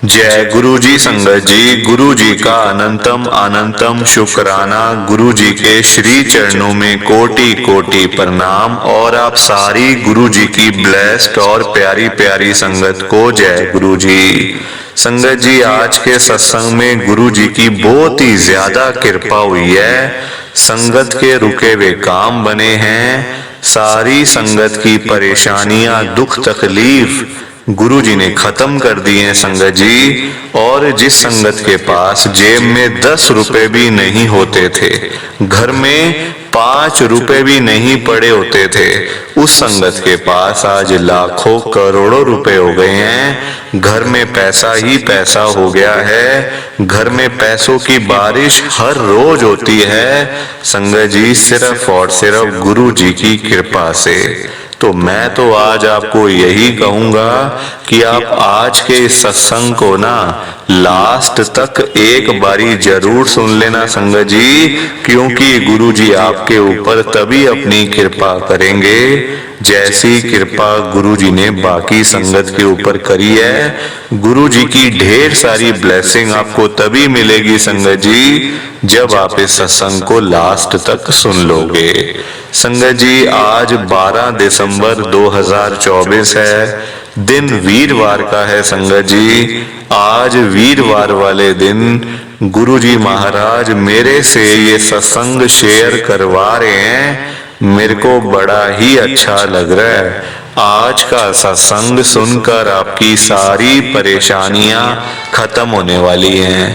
जय गुरु जी संगत जी। गुरु जी का अनंतम अनंतम शुक्राना। गुरु जी के श्री चरणों में कोटि कोटि प्रणाम। और आप सारी गुरु जी की ब्लेस्ड और प्यारी प्यारी संगत को जय गुरु जी। संगत जी, आज के सत्संग में गुरु जी की बहुत ही ज्यादा कृपा हुई है। संगत के रुके हुए काम बने हैं। सारी संगत की परेशानियां, दुख तकलीफ गुरु जी ने खत्म कर दिए हैं संगत जी। और जिस संगत के पास जेब में 10 रुपए भी नहीं होते थे, घर में 5 रुपए भी नहीं पड़े होते थे, उस संगत के पास आज लाखों करोड़ों रुपए हो गए हैं। घर में पैसा ही पैसा हो गया है। घर में पैसों की बारिश हर रोज होती है संगत जी, सिर्फ और सिर्फ गुरु जी की कृपा से। तो मैं तो आज आपको यही कहूंगा कि आप आज के इस सत्संग को ना लास्ट तक एक बारी जरूर सुन लेना संगत जी, क्योंकि गुरु जी आपके ऊपर तभी अपनी कृपा करेंगे जैसी कृपा गुरु जी ने बाकी संगत के ऊपर करी है। गुरु जी की ढेर सारी ब्लेसिंग आपको तभी मिलेगी संगत जी, जब आप इस सत्संग को लास्ट तक सुन लोगे। संगत जी, आज 12 दिसंबर 2024 है, दिन वीरवार का है संगत जी। आज वीरवार वाले दिन गुरु जी महाराज मेरे से ये सत्संग शेयर करवा रहे हैं। मेरे को बड़ा ही अच्छा लग रहा है। आज का सत्संग सुनकर आपकी सारी परेशानियां खत्म होने वाली हैं।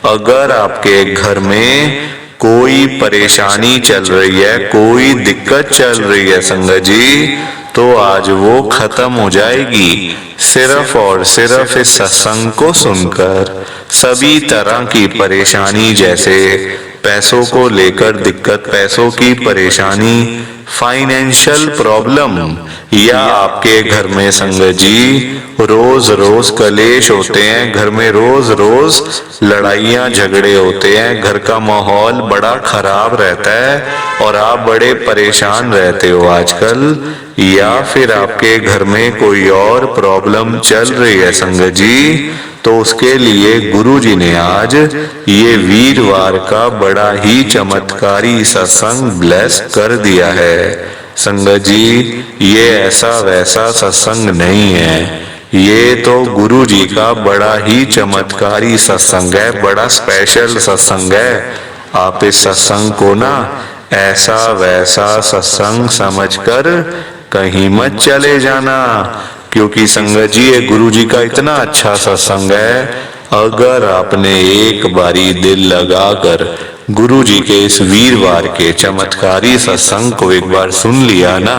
अगर आपके घर में कोई परेशानी चल रही है, कोई दिक्कत चल रही है संगत जी, तो आज वो खत्म हो जाएगी सिर्फ और सिर्फ इस सत्संग को सुनकर। सभी तरह की परेशानी, जैसे पैसों को लेकर दिक्कत, पैसों की परेशानी, फाइनेंशियल प्रॉब्लम, या आपके घर में संगत जी रोज रोज कलेश होते हैं, घर में रोज रोज लड़ाइयां झगड़े होते हैं, घर का माहौल बड़ा खराब रहता है और आप बड़े परेशान रहते हो आजकल, या फिर आपके घर में कोई और प्रॉब्लम चल रही है संगत जी, तो उसके लिए गुरु जी ने आज ये वीरवार का बड़ा ही चमत्कारी सत्संग ब्लेस कर दिया है संगत जी। ये ऐसा वैसा सत्संग नहीं है, ये तो गुरु जी का बड़ा ही चमत्कारी सत्संग है, बड़ा स्पेशल सत्संग है। आप इस सत्संग को ना ऐसा वैसा सत्संग समझकर कहीं मत चले जाना, क्योंकि संगत जी ये गुरु जी का इतना अच्छा सत्संग है। अगर आपने एक बारी दिल लगाकर गुरु जी के इस वीरवार के चमत्कारी सत्संग को एक बार सुन लिया ना,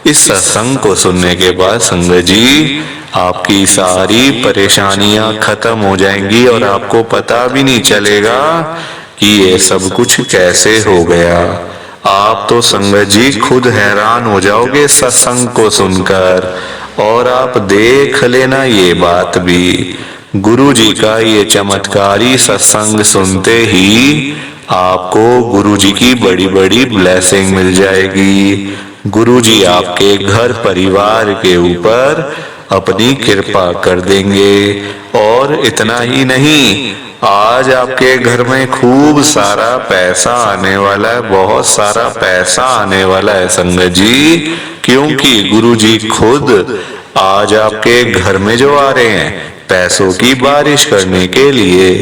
इस सत्संग को सुनने के बाद संगत जी आपकी सारी परेशानियां खत्म हो जाएंगी और आपको पता भी नहीं चलेगा कि ये सब कुछ कैसे हो गया। आप तो संगत जी खुद हैरान हो जाओगे सत्संग को सुनकर। और आप देख लेना ये बात भी, गुरु जी का ये चमत्कारी सत्संग सुनते ही आपको गुरु जी की बड़ी बड़ी ब्लेसिंग मिल जाएगी। गुरु जी आपके घर परिवार के ऊपर अपनी कृपा कर देंगे। और इतना ही नहीं, आज आपके घर में खूब सारा पैसा आने वाला है, बहुत सारा पैसा आने वाला है संगत जी, क्योंकि गुरु जी खुद आज आपके घर में जो आ रहे हैं पैसों की बारिश करने के लिए।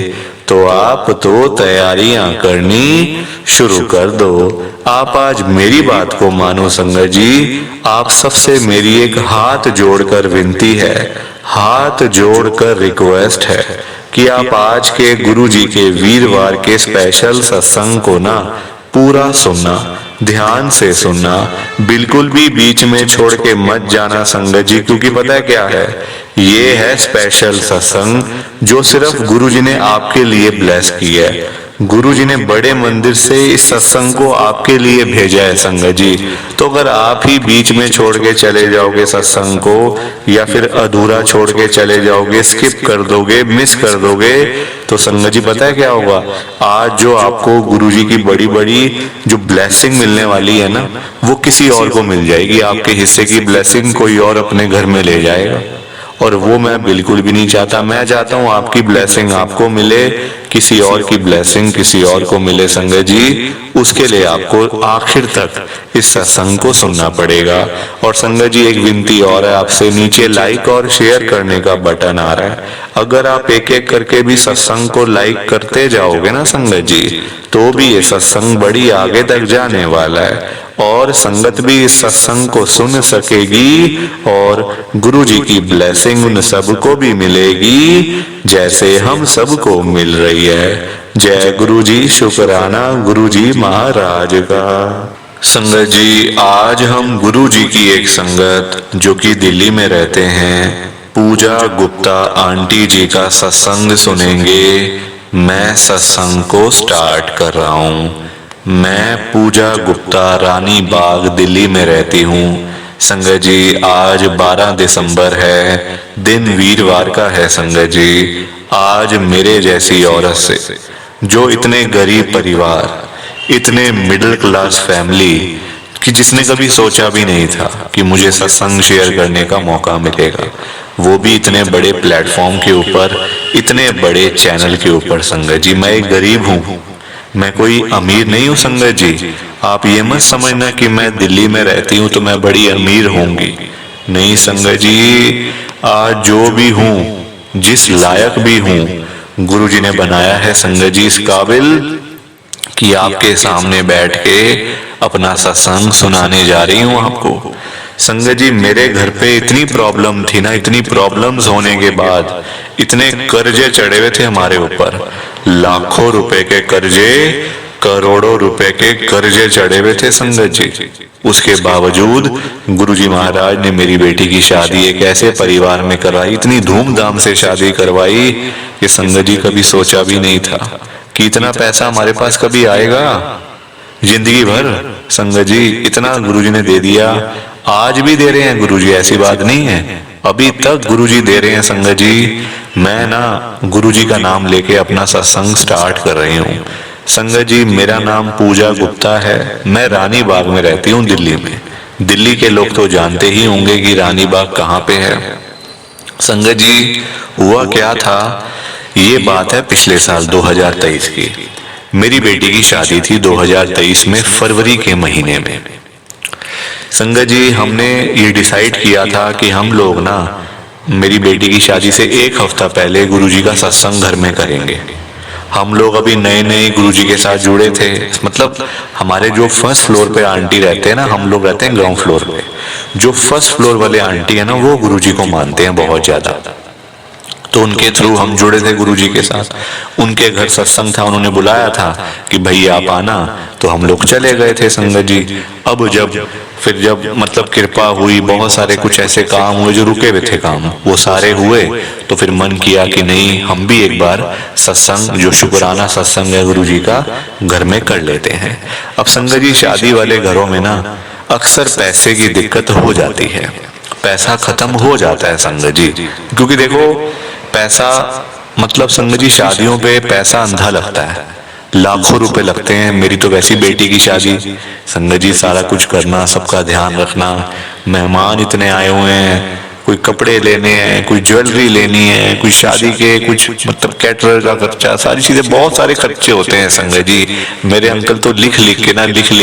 तो आप तो तैयारियां करनी शुरू कर दो। आप आज मेरी बात को मानो संगत जी। आप सबसे मेरी एक हाथ जोड़कर विनती है, हाथ जोड़कर रिक्वेस्ट है कि आप आज के गुरु जी के वीरवार के स्पेशल सत्संग को ना पूरा सुनना, ध्यान से सुनना, बिल्कुल भी बीच में छोड़ के मत जाना संगत जी, क्योंकि पता है क्या है, ये है स्पेशल सत्संग जो सिर्फ गुरु जी ने आपके लिए ब्लेस किया है। गुरु जी ने बड़े मंदिर से इस सत्संग को आपके लिए भेजा है संगत जी। तो अगर आप ही बीच में छोड़ के चले जाओगे सत्संग को, या फिर अधूरा छोड़ के चले जाओगे, स्किप कर दोगे, मिस कर दोगे, तो संगत जी पता है क्या होगा, आज जो आपको गुरु जी की बड़ी बड़ी जो ब्लेसिंग मिलने वाली है ना, वो किसी और को मिल जाएगी। आपके हिस्से की ब्लेसिंग कोई और अपने घर में ले जाएगा। और वो मैं बिल्कुल भी नहीं चाहता। मैं चाहता हूँ आपकी ब्लेसिंग आपको मिले, किसी और की ब्लेसिंग किसी और को मिले संगत जी, उसके लिए आपको आखिर तक इस सत्संग को सुनना पड़ेगा। और संगत जी एक विनती और है आपसे, नीचे लाइक और शेयर करने का बटन आ रहा है, अगर आप एक एक करके भी सत्संग को लाइक करते जाओगे ना संगत जी, तो भी ये सत्संग बड़ी आगे तक जाने वाला है और संगत भी इस सत्संग को सुन सकेगी और गुरु जी की ब्लेसिंग उन सबको भी मिलेगी जैसे हम सबको मिल रही है। जय गुरु जी, शुक्राना गुरु जी महाराज का। संगत जी आज हम गुरु जी की एक संगत जो कि दिल्ली में रहते हैं, पूजा गुप्ता आंटी जी का सत्संग सुनेंगे। मैं सत्संग को स्टार्ट कर रहा हूँ। मैं पूजा गुप्ता रानी बाग दिल्ली में रहती हूँ। संगत जी आज 12 दिसंबर है, दिन वीरवार का है। संगत जी आज मेरे जैसी औरत से, जो इतने गरीब परिवार, इतने मिडिल क्लास फैमिली कि जिसने कभी सोचा भी नहीं था कि मुझे सत्संग शेयर करने का मौका मिलेगा, वो भी इतने बड़े प्लेटफॉर्म के ऊपर, इतने बड़े चैनल के ऊपर। संगत जी मैं एक गरीब हूँ, मैं कोई अमीर नहीं हूँ। संगत जी आप ये मत समझना कि मैं दिल्ली में रहती हूँ तो मैं बड़ी अमीर होंगी, नहीं संगत जी। आज जो भी हूँ, जिस लायक भी हूँ, गुरु जी ने बनाया है संगत जी इस काबिल कि आपके सामने बैठ के अपना सत्संग सुनाने जा रही हूँ आपको। संगत जी मेरे घर पे इतनी प्रॉब्लम थी ना, इतनी प्रॉब्लम्स होने के बाद इतने कर्जे चढ़े हुए थे हमारे ऊपर, लाखों रुपए के कर्जे, करोड़ों रुपए के कर्जे चढ़े हुए थे संगत जी। उसके बावजूद गुरुजी महाराज ने मेरी बेटी की शादी एक ऐसे परिवार में करवाई, इतनी धूमधाम से शादी करवाई कि संगत जी कभी सोचा भी नहीं था कि इतना पैसा हमारे पास कभी आएगा जिंदगी भर। संगत जी इतना गुरुजी ने दे दिया, आज भी दे रहे हैं गुरुजी, ऐसी बात नहीं है, अभी तक गुरुजी दे रहे हैं। संगत जी मैं ना गुरुजी का नाम लेके अपना सत्संग स्टार्ट कर रही हूँ। संगत जी मेरा नाम पूजा गुप्ता है, मैं रानी बाग में रहती हूँ दिल्ली में। दिल्ली के लोग तो जानते ही होंगे कि रानी बाग कहाँ पे है। संगत जी हुआ क्या था, ये बात है पिछले साल 2023 की। मेरी बेटी की शादी थी 2023 में फरवरी के महीने में। संगत जी हमने ये डिसाइड किया था कि हम लोग ना मेरी बेटी की शादी से एक हफ्ता पहले गुरुजी का सत्संग घर में करेंगे। हम लोग अभी नए नए गुरुजी के साथ जुड़े थे, मतलब हमारे जो फर्स्ट फ्लोर पे आंटी रहते हैं ना, हम लोग रहते हैं ग्राउंड फ्लोर पे। जो फर्स्ट फ्लोर वाले आंटी है ना, वो गुरुजी को मानते हैं बहुत ज्यादा, तो उनके थ्रू हम जुड़े थे गुरुजी के साथ। उनके घर सत्संग था, उन्होंने बुलाया था कि भाई आप आना, तो हम लोग चले गए थे संगत जी। अब जब मतलब कृपा हुई, बहुत सारे कुछ ऐसे काम हुए जो रुके हुए थे काम, वो सारे हुए, तो फिर मन किया कि नहीं हम भी एक बार सत्संग, जो शुक्राना सत्संग है गुरुजी का, घर में कर लेते हैं। अब संगत जी शादी वाले घरों में ना अक्सर पैसे की दिक्कत हो जाती है, पैसा खत्म हो जाता है संगत जी। क्योंकि देखो पैसा, मतलब संगत जी शादियों पे पैसा अंधा लगता है, लाखों रुपए लगते हैं। मेरी तो वैसी बेटी की शादी संगत जी, सारा कुछ करना, सबका ध्यान रखना, मेहमान इतने आए हुए हैं, कोई कपड़े लेने हैं, कोई ज्वेलरी लेनी है, कोई शादी के कुछ मतलब कैटरर का खर्चा, सारी चीजें, बहुत सारे खर्चे होते हैं संगत जी। मेरे अंकल तो लिख लिख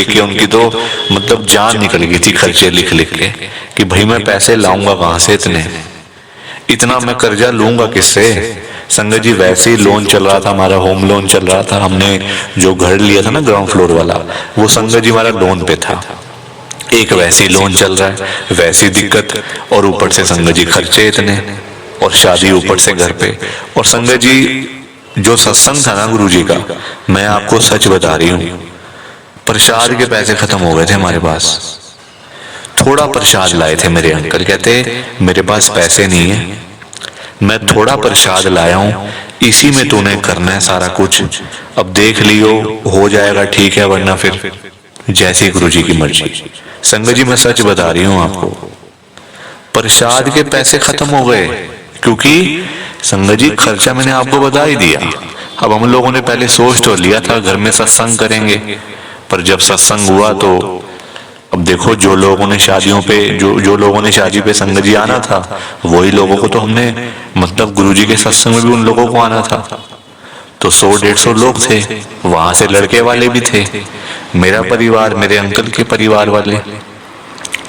के उनकी तो मतलब जान निकल गई थी खर्चे लिख लिख के, कि भाई मैं पैसे लाऊंगा कहाँ से, इतना मैं कर्जा लूंगा किससे। संगत जी वैसे ही लोन चल रहा था हमारा, होम लोन चल रहा था। हमने जो घर लिया था ना ग्राउंड फ्लोर वाला, वो संगत जी हमारा लोन पे था। एक वैसे ही लोन चल रहा है, वैसी दिक्कत, और ऊपर से संगत जी खर्चे इतने, और शादी ऊपर से घर पे। और संगत जी जो सत्संग था ना गुरुजी का, मैं आपको सच बता रही हूँ, प्रसाद के पैसे खत्म हो गए थे हमारे पास। थोड़ा प्रसाद लाए थे मेरे अंकल, कहते मेरे पास पैसे नहीं है, मैं थोड़ा प्रसाद लाया हूं, इसी में तूने करना है सारा कुछ, अब देख लियो हो जाएगा ठीक है, वरना फिर जैसी गुरुजी की मर्जी। संगत जी मैं सच बता रही हूं आपको, प्रसाद के पैसे खत्म हो गए, क्योंकि संगत जी खर्चा मैंने आपको बता ही दिया। अब हम लोगों ने पहले सोच तो लिया था घर में सत्संग करेंगे, पर जब सत्संग हुआ तो अब अब देखो जो लोगों ने शादियों पे जो लोगों ने शादी पे संगत जी आना था, वही लोगों को तो हमने मतलब गुरुजी के सत्संग में भी उन लोगों को आना था। तो 100-150 लोग थे, वहां से लड़के वाले भी थे, मेरा परिवार, मेरे अंकल के परिवार वाले,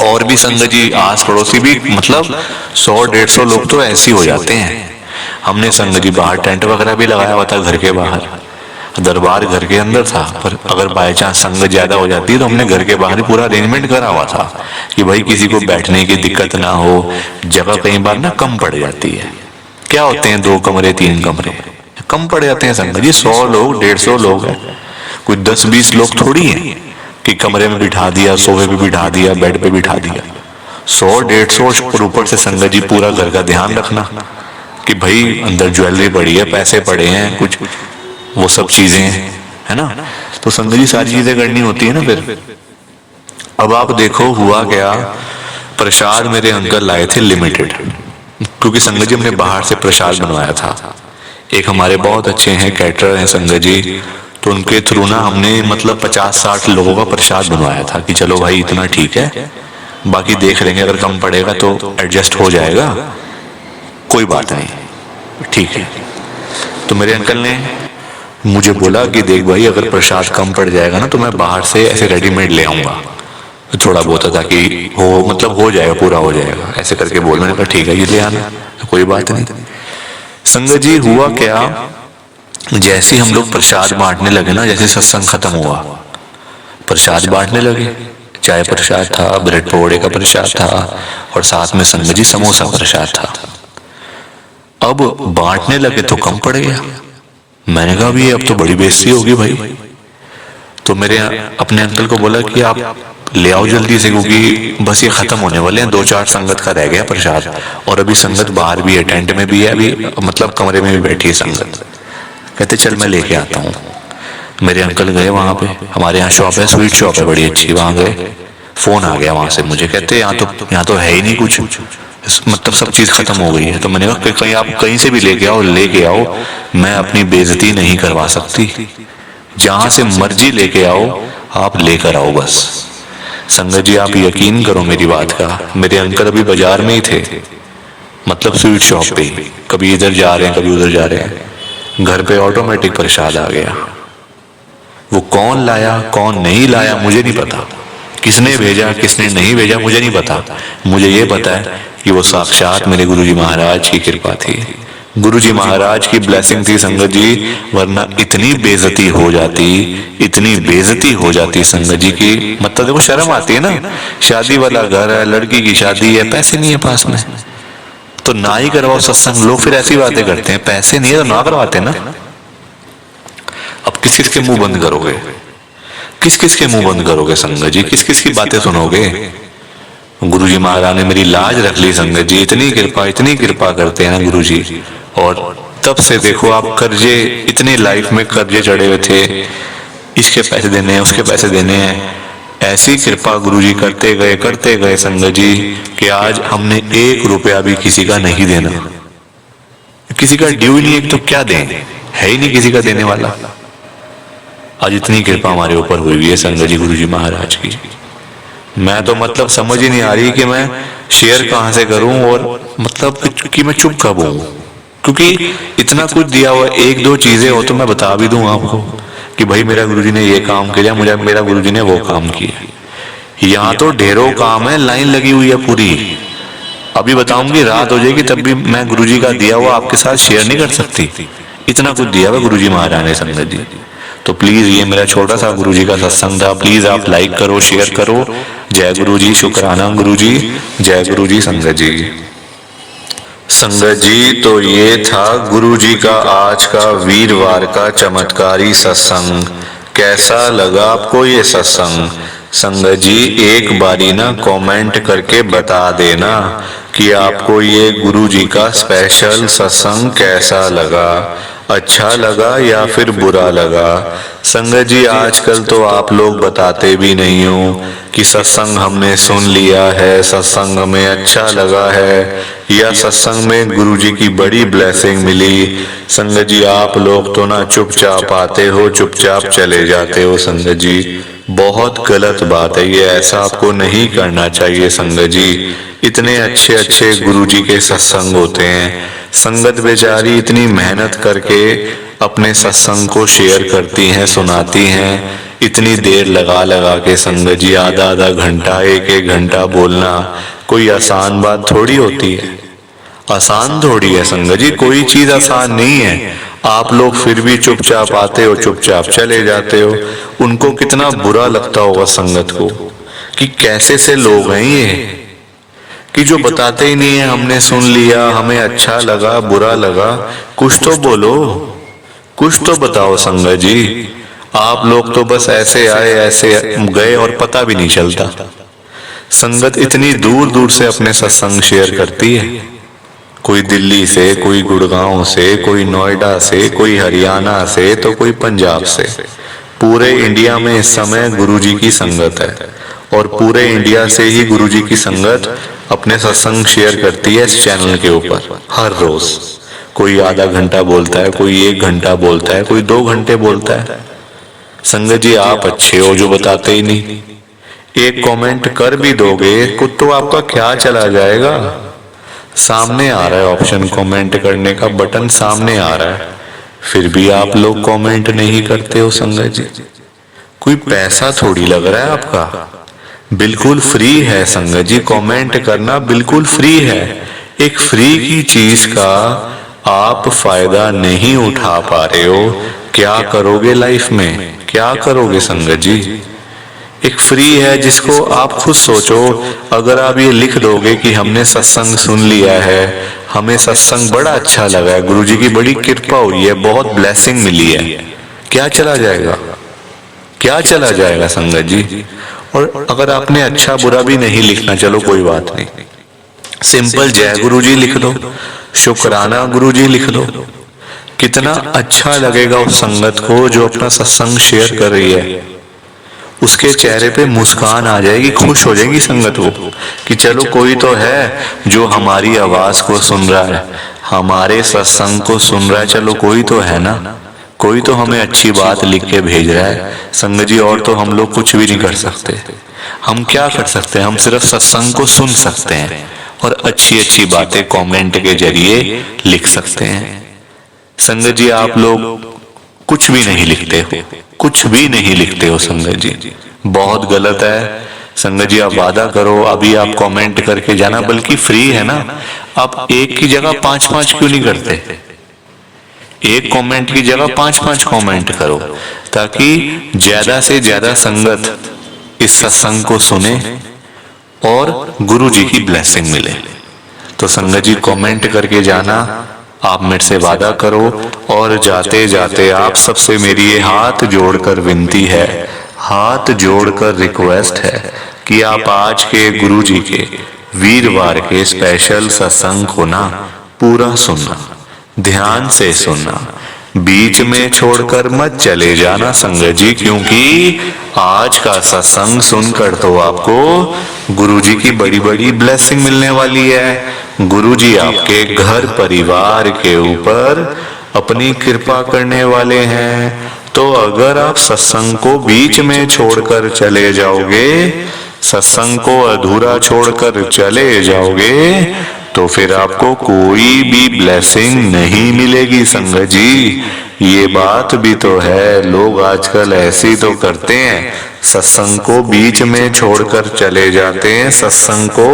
और भी संगत जी आस पड़ोसी भी, मतलब 100-150 लोग तो ऐसे ही हो जाते हैं। हमने संगत जी बाहर टेंट वगैरह भी लगाया हुआ था, घर के बाहर। दरबार घर के अंदर था, पर अगर बाय चांस संगत ज्यादा हो जाती है तो हमने घर के बाहर ही पूरा अरेंजमेंट करा हुआ था कि भाई किसी को बैठने की दिक्कत ना हो। जगह कई बार ना कम पड़ जाती है, क्या होते हैं 2 कमरे 3 कमरे कम पड़ जाते हैं संगत जी। 100 लोग 150 लोग हैं, कोई 10-20 लोग थोड़ी है कि कमरे में बिठा दिया, सोफे पे बिठा दिया, बेड पे बिठा दिया। 100-150 और ऊपर से संगत जी पूरा घर का ध्यान रखना कि भाई अंदर ज्वेलरी पड़ी है, पैसे पड़े हैं, कुछ वो सब चीजें है ना। तो संगत जी सारी चीजें करनी होती है ना। फिर अब आप देखो हुआ क्या, प्रसाद मेरे अंकल लाए थे लिमिटेड, क्योंकि संगत जी हमने बाहर से प्रसाद बनवाया था। एक हमारे बहुत अच्छे हैं कैटरर हैं संगत जी, तो उनके थ्रू ना हमने मतलब 50-60 लोगों का प्रसाद बनवाया था कि चलो भाई इतना ठीक है, बाकी देख लेंगे, अगर कम पड़ेगा तो एडजस्ट हो जाएगा, कोई बात नहीं, ठीक है। तो मेरे अंकल ने मुझे बोला कि देख भाई अगर प्रसाद कम पड़ जाएगा ना तो मैं बाहर से ऐसे रेडीमेड ले आऊंगा, थोड़ा बहुत था कि हो मतलब हो जाएगा, पूरा हो जाएगा, ऐसे करके बोल। मैंने कहा ठीक है ये ले आना, कोई बात नहीं। संगत जी हुआ क्या, जैसे हम लोग प्रसाद बांटने लगे ना, जैसे सत्संग खत्म हुआ प्रसाद बांटने लगे, चाय प्रसाद था, ब्रेड पकौड़े का प्रसाद था, और साथ में संगत जी समोसा प्रसाद था। अब बांटने लगे तो कम पड़ गया। मैंने कहा भी अब तो बड़ी बेइज्जती होगी भाई। तो मेरे अपने अंकल को बोला कि आप ले आओ जल्दी से, क्योंकि बस ये खत्म होने वाले हैं, 2-4 संगत का रह गया प्रसाद, और अभी संगत बाहर भी है, टेंट में भी है, अभी मतलब कमरे में भी बैठी है संगत। कहते चल मैं लेके आता हूँ। मेरे अंकल गए वहां पे, हमारे यहाँ शॉप है, स्वीट शॉप है बड़ी अच्छी, वहां गए, फोन आ गया वहां से मुझे, कहते यहाँ तो है ही नहीं कुछ, मतलब सब चीज खत्म हो गई है। तो मैंने कहा कहीं आप कहीं से भी लेके आओ, मैं अपनी बेइज्जती नहीं करवा सकती, जहां से मर्जी लेके आओ, आप लेकर आओ बस। संगत जी आप यकीन करो मेरी बात का, मेरे अंकल अभी बाजार में ही थे, मतलब स्वीट शॉप पे, कभी इधर जा रहे हैं कभी उधर जा रहे हैं, घर पे ऑटोमेटिक प्रसाद आ गया। वो कौन लाया कौन नहीं लाया मुझे नहीं पता, किसने भेजा किसने नहीं भेजा मुझे नहीं पता, मुझे ये पता है कि वो साक्षात मेरे गुरुजी महाराज की कृपा थी, गुरुजी महाराज की ब्लेसिंग थी संगत जी, वरना इतनी बेइज्जती हो जाती, इतनी बेइज्जती हो जाती संगत जी की, मतलब देखो शर्म आती है ना, शादी वाला घर है, लड़की की शादी है, पैसे नहीं है पास में तो ना ही करवाओ सत्संग। लोग फिर ऐसी बातें करते हैं, पैसे नहीं है तो ना करवाते ना। अब किस किस के मुंह बंद करोगे, किस किस के मुंह बंद करोगे संगत जी, किस किस की बातें सुनोगे। गुरुजी महाराज ने मेरी लाज रख ली संगत जी, इतनी कृपा करते हैं ना गुरुजी। और तब से देखो आप, कर्जे इतनी लाइफ में कर्जे चढ़े हुए थे, इसके पैसे देने हैं उसके पैसे देने हैं, ऐसी कृपा गुरुजी करते गए संगत जी कि आज हमने 1 रुपया भी किसी का नहीं देना, किसी का ड्यू ही नहीं, एक तो क्या दें, है ही नहीं किसी का देने वाला। आज इतनी कृपा हमारे ऊपर हुई है संगत जी गुरुजी महाराज की, मैं तो मतलब समझ ही नहीं आ रही कि मैं शेयर कहां से करूं, और मतलब कि मैं चुप कब हूं, क्योंकि इतना कुछ दिया हुआ, 1-2 चीजें हो तो मैं बता भी दूं आपको कि भाई मेरा गुरुजी ने ये काम किया, मुझे मेरा गुरुजी ने वो काम किया। यहाँ तो ढेरों काम है, लाइन लगी हुई है पूरी, अभी बताऊंगी, रात हो जाएगी तब भी मैं गुरुजी का दिया हुआ आपके साथ शेयर नहीं कर सकती, इतना कुछ दिया हुआ गुरुजी महाराज ने संगत जी। तो प्लीज ये मेरा छोटा सा गुरुजी का सत्संग था, प्लीज आप लाइक करो शेयर करो। जय गुरुजी, शुक्राना गुरुजी, जय गुरुजी संगत जी। संगत जी तो ये था गुरुजी का आज का वीरवार का चमत्कारी सत्संग। कैसा लगा आपको ये सत्संग? संगत जी एक बारी ना कमेंट करके बता देना कि आपको ये गुरुजी का स्पेशल सत्संग कैसा लगा। अच्छा लगा या फिर बुरा लगा। संगत जी आजकल तो आप लोग बताते भी नहीं हो कि सत्संग हमने सुन लिया है, सत्संग हमें अच्छा लगा है, या सत्संग में गुरु जी की बड़ी ब्लेसिंग मिली। संगत जी आप लोग तो ना चुपचाप आते हो, चुपचाप चले जाते हो। संगत जी बहुत गलत बात है ये, ऐसा आपको नहीं करना चाहिए। संगत जी इतने अच्छे अच्छे गुरु जी के सत्संग होते हैं, संगत बेचारी इतनी मेहनत करके अपने सत्संग को शेयर करती हैं, सुनाती हैं, इतनी देर लगा लगा के। संगत जी आधा आधा घंटा, एक एक घंटा बोलना कोई आसान बात थोड़ी होती है, आसान थोड़ी है। संगत जी कोई चीज आसान नहीं है। आप लोग फिर भी चुपचाप आते हो, चुपचाप चले जाते हो। उनको कितना बुरा लगता होगा संगत को कि कैसे से लोग हैं ये, कि जो बताते ही नहीं है हमने सुन लिया, हमें अच्छा लगा, बुरा लगा। कुछ तो बोलो, कुछ तो बताओ। संगत जी आप लोग तो बस ऐसे आए ऐसे गए और पता भी नहीं चलता। संगत इतनी दूर दूर से अपने सत्संग शेयर करती है, कोई दिल्ली से, कोई गुड़गांव से, कोई नोएडा से, कोई हरियाणा से, तो कोई पंजाब से। पूरे इंडिया में इस समय गुरुजी की संगत है और पूरे इंडिया से ही गुरुजी की संगत अपने सत्संग शेयर करती है इस चैनल के ऊपर हर रोज। कोई आधा घंटा बोलता है, कोई 1 घंटा बोलता है, कोई 2 घंटे बोलता है। संगत जी आप अच्छे हो जो बताते ही नहीं। एक कमेंट कर भी दोगे कुछ तो आपका क्या चला जाएगा। सामने आ रहा है ऑप्शन कमेंट करने का, बटन सामने आ रहा है, फिर भी आप लोग कमेंट नहीं करते हो। संगत जी कोई पैसा थोड़ी लग रहा है आपका, बिल्कुल फ्री है। संगत जी कमेंट करना बिल्कुल फ्री है। एक फ्री की चीज का आप फायदा नहीं उठा पा रहे हो, क्या करोगे लाइफ में, क्या करोगे। संगत जी एक फ्री है जिसको आप खुद सोचो। अगर आप ये लिख दोगे कि हमने सत्संग सुन लिया है, हमें सत्संग बड़ा अच्छा लगा है, गुरुजी की बड़ी कृपा हुई है, बहुत ब्लेसिंग मिली है, क्या चला जाएगा, क्या चला जाएगा। संगत जी और अगर आपने अच्छा बुरा भी नहीं लिखना, चलो कोई बात नहीं, सिंपल जय गुरुजी लिख दो, शुक्राना गुरुजी लिख दो। कितना अच्छा लगेगा उस संगत को जो अपना सत्संग शेयर कर रही है, उसके चेहरे पे मुस्कान आ जाएगी, खुश हो जाएगी संगत को कि चलो कोई तो है जो हमारी आवाज को सुन रहा है, हमारे सत्संग को सुन रहा है, चलो कोई तो है ना, कोई तो हमें अच्छी बात लिख के भेज रहा है। संगत जी और तो हम लोग कुछ भी नहीं कर सकते। हम क्या कर सकते हैं, हम सिर्फ सत्संग को सुन सकते हैं और अच्छी अच्छी बातें कमेंट के जरिए लिख सकते हैं। संगत जी आप लोग कुछ भी नहीं लिखते हो, कुछ भी नहीं लिखते हो। संगत जी बहुत गलत है। संगत जी आप वादा करो, अभी आप कमेंट करके जाना, बल्कि फ्री है ना, आप एक की जगह 5-5 क्यों नहीं करते, एक कमेंट की जगह 5-5 कमेंट करो, ताकि ज्यादा से ज्यादा संगत इस सत्संग को सुने और गुरु जी की ब्लेसिंग मिले। तो संगत जी कमेंट करके जाना, आप मेरे से वादा करो। और जाते जाते आप सबसे मेरी ये हाथ जोड़कर विनती है, हाथ जोड़कर रिक्वेस्ट है कि आप आज के गुरु जी के वीरवार के स्पेशल सत्संग को ना पूरा सुनना, ध्यान से सुनना, बीच में छोड़कर मत चले जाना। संगत जी क्योंकि आज का सत्संग सुनकर तो आपको गुरुजी की बड़ी बड़ी ब्लेसिंग मिलने वाली है। गुरुजी आपके घर परिवार के ऊपर अपनी कृपा करने वाले हैं। तो अगर आप सत्संग को बीच में छोड़कर चले जाओगे, सत्संग को अधूरा छोड़कर चले जाओगे, तो फिर आपको कोई भी ब्लेसिंग नहीं मिलेगी। संगत जी ये बात भी तो है, लोग आजकल ऐसे ही तो करते हैं, सत्संग को बीच में छोड़कर चले जाते हैं, सत्संग को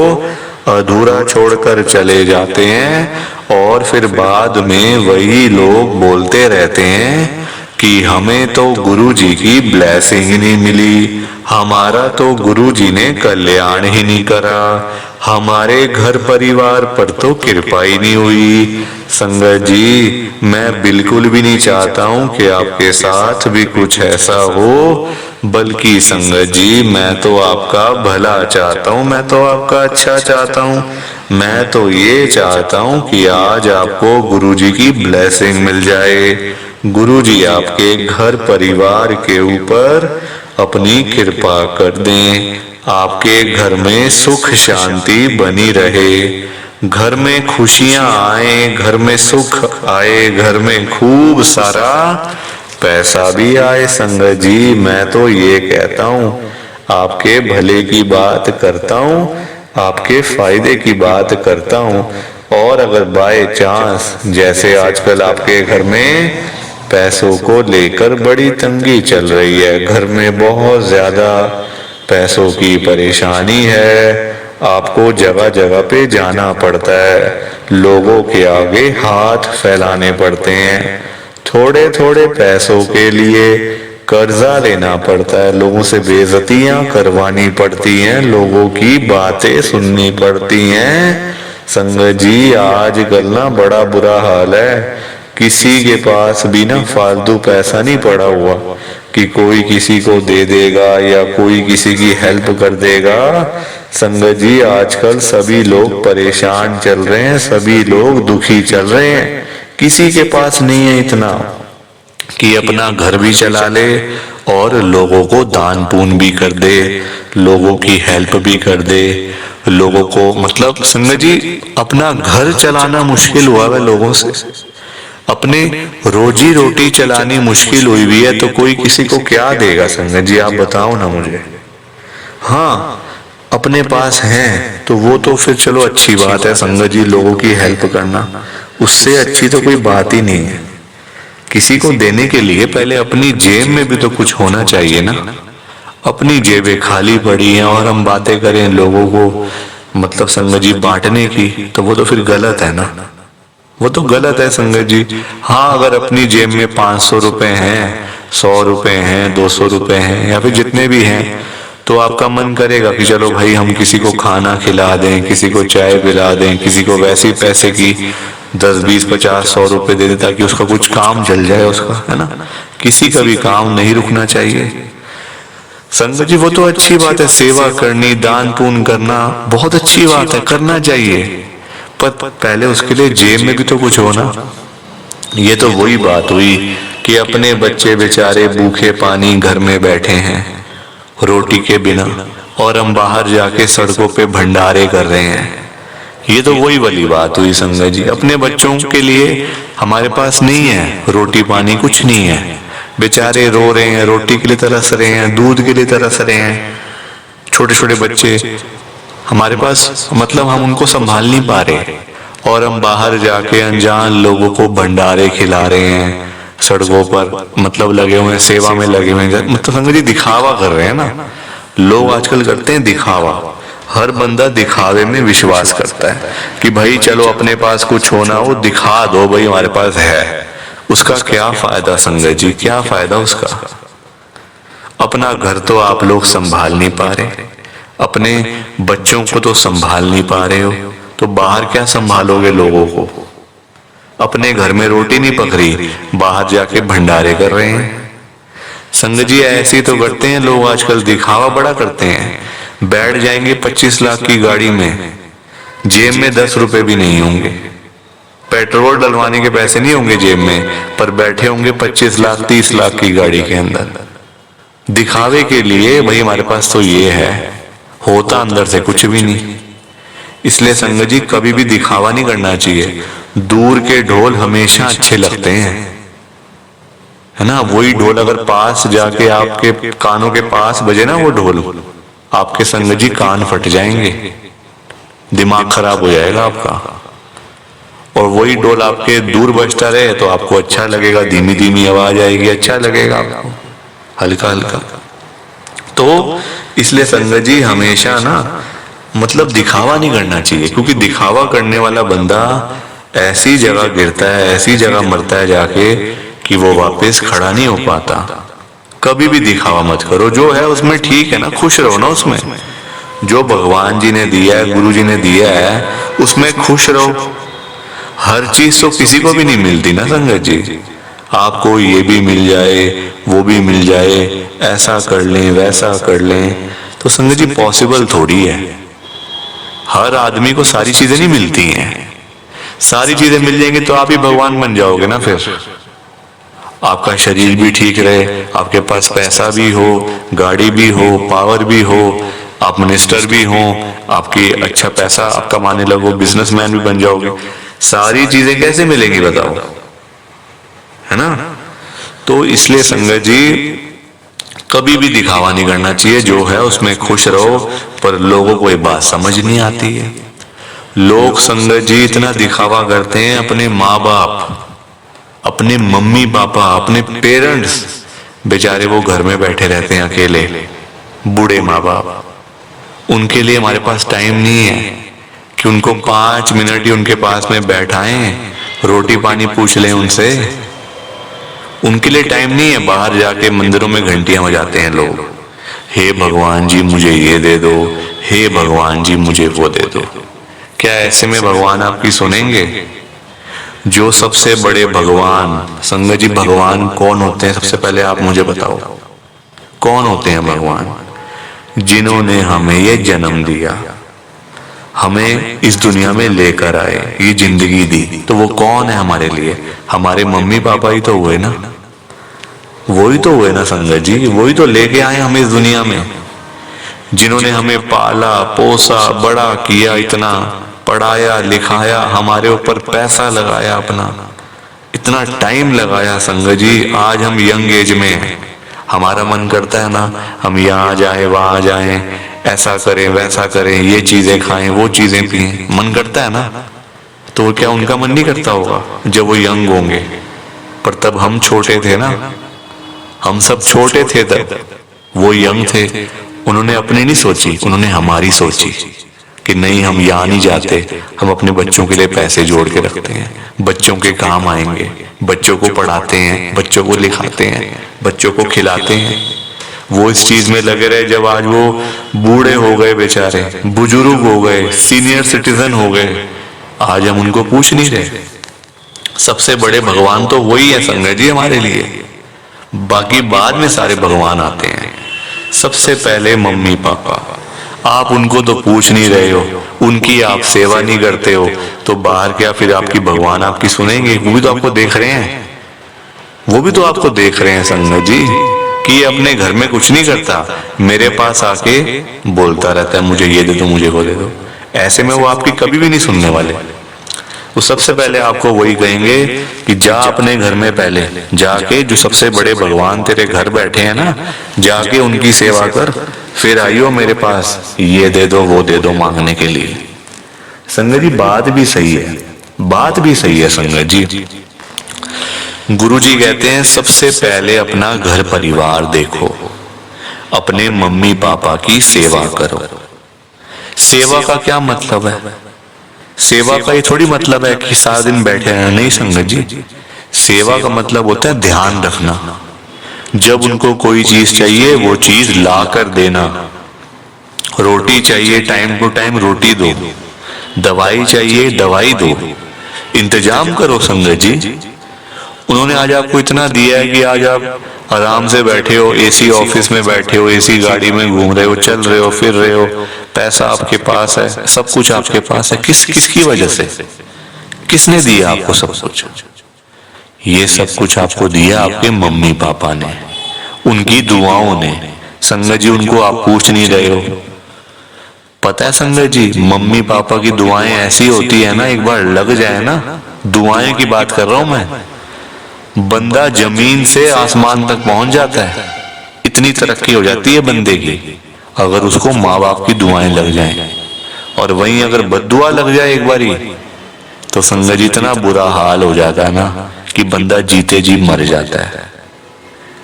अधूरा छोड़कर चले जाते हैं और फिर बाद में वही लोग बोलते रहते हैं कि हमें तो गुरु जी की ब्लेसिंग ही नहीं मिली, हमारा तो गुरु जी ने कल्याण ही नहीं करा, हमारे घर परिवार पर तो कृपा ही नहीं हुई। संगत जी मैं बिल्कुल भी नहीं चाहता हूं कि आपके साथ भी कुछ ऐसा हो, बल्कि संगत जी मैं तो आपका भला चाहता हूं, मैं तो आपका अच्छा चाहता हूं। मैं तो ये चाहता हूँ कि आज आपको गुरुजी की ब्लेसिंग मिल जाए, गुरुजी आपके घर परिवार के ऊपर अपनी कृपा कर दें, आपके घर में सुख शांति बनी रहे, घर में खुशियां आए, घर में सुख आए, घर में खूब सारा पैसा भी आए। संगत जी, मैं तो ये कहता हूँ, आपके भले की बात करता हूँ, आपके फायदे की बात करता हूँ। और अगर बाय चांस जैसे आजकल आपके घर में पैसों को लेकर बड़ी तंगी चल रही है, घर में बहुत ज्यादा पैसों की परेशानी है, आपको जगह जगह पे जाना पड़ता है, लोगों के आगे हाथ फैलाने पड़ते हैं, थोड़े थोड़े पैसों के लिए कर्जा लेना पड़ता है, लोगों से बेइज्जतियां करवानी पड़ती हैं, लोगों की बातें सुननी पड़ती हैं। संगत जी, आजकल ना बड़ा बुरा हाल है, किसी के पास भी ना फालतू पैसा नहीं पड़ा हुआ कि कोई किसी को दे देगा या कोई किसी की हेल्प कर देगा। संगत जी, आजकल सभी लोग परेशान चल रहे हैं, सभी लोग दुखी चल रहे हैं, किसी के पास नहीं है इतना कि अपना घर भी चला ले और लोगों को दान पुण्य भी कर दे, लोगों की हेल्प भी कर दे, लोगों को मतलब संगत जी अपना घर चलाना मुश्किल हुआ है लोगों से, अपने रोजी रोटी चलानी मुश्किल हुई हुई है, तो कोई किसी को क्या देगा। संगत जी आप बताओ ना मुझे। हाँ, अपने पास हैं तो वो तो फिर चलो अच्छी बात है संगत जी, लोगों की हेल्प करना, उससे अच्छी तो कोई बात ही नहीं है। किसी को देने के लिए पहले अपनी जेब में भी तो कुछ होना चाहिए ना। अपनी जेबें खाली पड़ी हैं और हम बातें करें लोगों को मतलब संगत जी बांटने की, तो वो तो फिर गलत है ना, वो तो गलत है संगत जी। हाँ, अगर अपनी जेब में 500 रुपए हैं, 100 रुपए हैं, 200 रुपए हैं या फिर जितने भी हैं, तो आपका मन करेगा कि चलो भाई हम किसी को खाना खिला दें, किसी को चाय पिला दें, किसी को वैसे पैसे की 10, 20, 50, 100 रुपए दे दे ताकि उसका कुछ काम चल जाए उसका, है ना। किसी का भी काम नहीं रुकना चाहिए संगत जी, वो तो अच्छी बात है, सेवा करनी, दान पुण्य करना बहुत अच्छी बात है, करना चाहिए, पर पहले उसके लिए जेब में भी तो कुछ हो ना। ये तो वही बात हुई कि अपने बच्चे बेचारे भूखे पानी घर में बैठे हैं रोटी के बिना, और हम बाहर जाके सड़कों पे भंडारे कर रहे हैं। ये तो वही वाली बात हुई संगत जी, अपने बच्चों के लिए हमारे पास नहीं है रोटी पानी, कुछ नहीं है, बेचारे रो रहे हैं, रोटी के लिए तरस रहे हैं, दूध के लिए तरस रहे हैं, छोटे छोटे बच्चे हमारे पास, मतलब हम उनको संभाल नहीं पा रहे, और हम बाहर जाके अनजान लोगों को भंडारे खिला रहे हैं सड़कों पर, मतलब लगे हुए हैं, सेवा में लगे हुए हैं, मतलब संगत जी दिखावा कर रहे हैं ना। लोग आजकल करते हैं दिखावा, हर बंदा दिखावे में विश्वास करता है कि भाई चलो अपने पास कुछ होना हो दिखा दो भाई हमारे पास है, उसका क्या फायदा संगत जी, क्या फायदा उसका। अपना घर तो आप लोग संभाल नहीं पा रहे, अपने बच्चों को तो संभाल नहीं पा रहे हो, तो बाहर क्या संभालोगे लोगों को। अपने घर में रोटी नहीं पक रही, बाहर जाके भंडारे कर रहे हैं। संगत जी ऐसे तो करते हैं लोग आजकल, दिखावा बड़ा करते हैं, बैठ जाएंगे 25 लाख की गाड़ी में, जेब में 10 रुपए भी नहीं होंगे, पेट्रोल डलवाने के पैसे नहीं होंगे जेब में, पर बैठे होंगे 25 लाख 30 लाख की गाड़ी के अंदर, दिखावे के लिए भाई हमारे पास तो ये है, होता अंदर से कुछ भी नहीं। इसलिए संगत जी कभी भी दिखावा नहीं करना चाहिए, दूर के ढोल हमेशा अच्छे लगते हैं, है ना। वही ढोल अगर पास जाके आपके कानों के पास बजे ना वो ढोल, आपके संगत जी कान फट जाएंगे, दिमाग खराब हो जाएगा आपका। और वही ढोल आपके दूर बजता रहे तो आपको अच्छा लगेगा, धीमी धीमी आवाज आएगी, अच्छा लगेगा आपको, हल्का हल्का। तो इसलिए संगत जी हमेशा ना मतलब दिखावा नहीं करना चाहिए, क्योंकि दिखावा करने वाला बंदा ऐसी जगह गिरता है, ऐसी जगह मरता है जाके कि वो वापस खड़ा नहीं हो पाता। कभी भी दिखावा मत करो, जो है उसमें ठीक है ना, खुश रहो ना उसमें, जो भगवान जी ने दिया है, गुरु जी ने दिया है, उसमें खुश रहो। हर चीज तो किसी को भी नहीं मिलती ना संगत जी, आपको ये भी मिल जाए वो भी मिल जाए, ऐसा कर लें वैसा कर लें, तो संगत जी पॉसिबल थोड़ी है। हर आदमी को सारी चीजें नहीं मिलती हैं। सारी चीजें मिल जाएंगी तो आप ही भगवान बन जाओगे ना। फिर आपका शरीर भी ठीक रहे, आपके पास पैसा भी हो, गाड़ी भी हो, पावर भी हो, आप मिनिस्टर भी हो, आपकी अच्छा पैसा आप कमाने लगो, बिजनेसमैन भी बन जाओगे। सारी चीजें कैसे मिलेंगी बताओ, है ना। तो इसलिए संगत जी कभी भी दिखावा नहीं करना चाहिए, जो है उसमें खुश रहो। पर लोगों को ये बात समझ नहीं आती है। लोग संगत जी इतना दिखावा करते हैं, अपने माँ बाप, अपने मम्मी पापा, अपने पेरेंट्स बेचारे वो घर में बैठे रहते हैं अकेले, बूढ़े माँ बाप। उनके लिए हमारे पास टाइम नहीं है कि उनको 5 मिनट ही उनके पास में बैठाएं, रोटी पानी पूछ लें उनसे। उनके लिए टाइम नहीं है। बाहर जाके मंदिरों में घंटियां बजाते हैं लोग, हे भगवान जी मुझे ये दे दो, हे भगवान जी मुझे वो दे दो। क्या ऐसे में भगवान आपकी सुनेंगे? जो सबसे बड़े भगवान, संगत जी भगवान कौन होते हैं? सबसे पहले आप मुझे बताओ, कौन होते हैं भगवान? जिन्होंने हमें ये जन्म दिया, हमें इस दुनिया में लेकर आए, ये जिंदगी दी, तो वो कौन है हमारे लिए? हमारे मम्मी पापा ही तो हुए ना, वही तो हुए ना संगत जी, वही तो लेके आए हमें इस दुनिया में। जिन्होंने हमें पाला पोसा बड़ा किया, इतना पढ़ाया लिखाया, हमारे ऊपर पैसा लगाया, अपना इतना टाइम लगाया संगत जी। आज हम यंग एज में हैं, हमारा मन करता है ना हम यहाँ जाए वहां जाएं, ऐसा करें वैसा करें, ये चीजें खाएं वो चीजें पिएं, मन करता है ना। तो क्या उनका मन नहीं करता होगा जब वो यंग होंगे? पर तब हम छोटे थे ना, हम सब छोटे थे तब, वो यंग थे। उन्होंने अपनी नहीं सोची, उन्होंने हमारी सोची कि नहीं हम यहाँ नहीं जाते, हम अपने बच्चों के लिए पैसे जोड़ के रखते हैं, बच्चों के काम आएंगे, बच्चों को पढ़ाते हैं, बच्चों को लिखाते हैं, बच्चों को खिलाते हैं। वो इस चीज में लगे रहे। जब आज वो बूढ़े हो गए बेचारे, बुजुर्ग हो गए, सीनियर सिटीजन हो गए, आज हम उनको पूछ नहीं रहे। सबसे बड़े भगवान तो वही है संगत जी हमारे लिए, बाकी बाद में सारे भगवान आते हैं। सबसे पहले मम्मी पापा, आप उनको तो पूछ नहीं रहे हो, उनकी आप सेवा नहीं करते हो, तो बाहर क्या फिर आपकी भगवान आपकी सुनेंगे? वो भी तो आपको देख रहे हैं, वो भी तो आपको देख रहे हैं संगत जी कि ये अपने घर में कुछ नहीं करता, मेरे पास आके बोलता रहता है मुझे ये दे दो मुझे वो दे दो। ऐसे में वो आपकी कभी भी नहीं सुनने वाले। तो सबसे पहले आपको वही कहेंगे कि जा अपने घर में पहले जाके, जो सबसे बड़े भगवान तेरे घर बैठे हैं ना, जाके उनकी सेवा कर, फिर आइयो मेरे पास ये दे दो वो दे दो मांगने के लिए। संगत जी बात भी सही है, बात भी सही है संगत जी। गुरु जी कहते हैं सबसे पहले अपना घर परिवार देखो, अपने मम्मी पापा की सेवा करो। सेवा का क्या मतलब है? सेवा का ये थोड़ी मतलब है कि सारा दिन बैठे रहना, नहीं संगत जी। सेवा का मतलब होता है ध्यान रखना। जब उनको कोई चीज चाहिए वो चीज ला कर देना। रोटी चाहिए टाइम टू टाइम रोटी दो, दवाई चाहिए दवाई दो, इंतजाम करो संगत जी। उन्होंने आज आपको इतना दिया है कि आज आप आराम से बैठे हो, एसी ऑफिस में बैठे हो, एसी गाड़ी में घूम रहे हो, चल रहे हो, फिर रहे हो, पैसा आपके पास है, सब कुछ आपके पास है। किसकी वजह से? किसने दिया आपको सब कुछ? ये सब कुछ आपको दिया आपके मम्मी पापा ने, उनकी दुआओं ने। संगत जी उनको आप पूछ नहीं रहे हो। पता है संगत जी मम्मी पापा की दुआएं ऐसी होती है ना, एक बार लग जाए ना, दुआएं की बात कर रहा हूं मैं, बंदा जमीन से आसमान तक पहुंच जाता है। इतनी तरक्की हो जाती है बंदे की अगर उसको माँ बाप की दुआएं लग जाएं। और वहीं अगर बद्दुआ लग जाए एक बारी तो संगत जी इतना बुरा हाल हो जाता है ना कि बंदा जीते जी मर जाता है,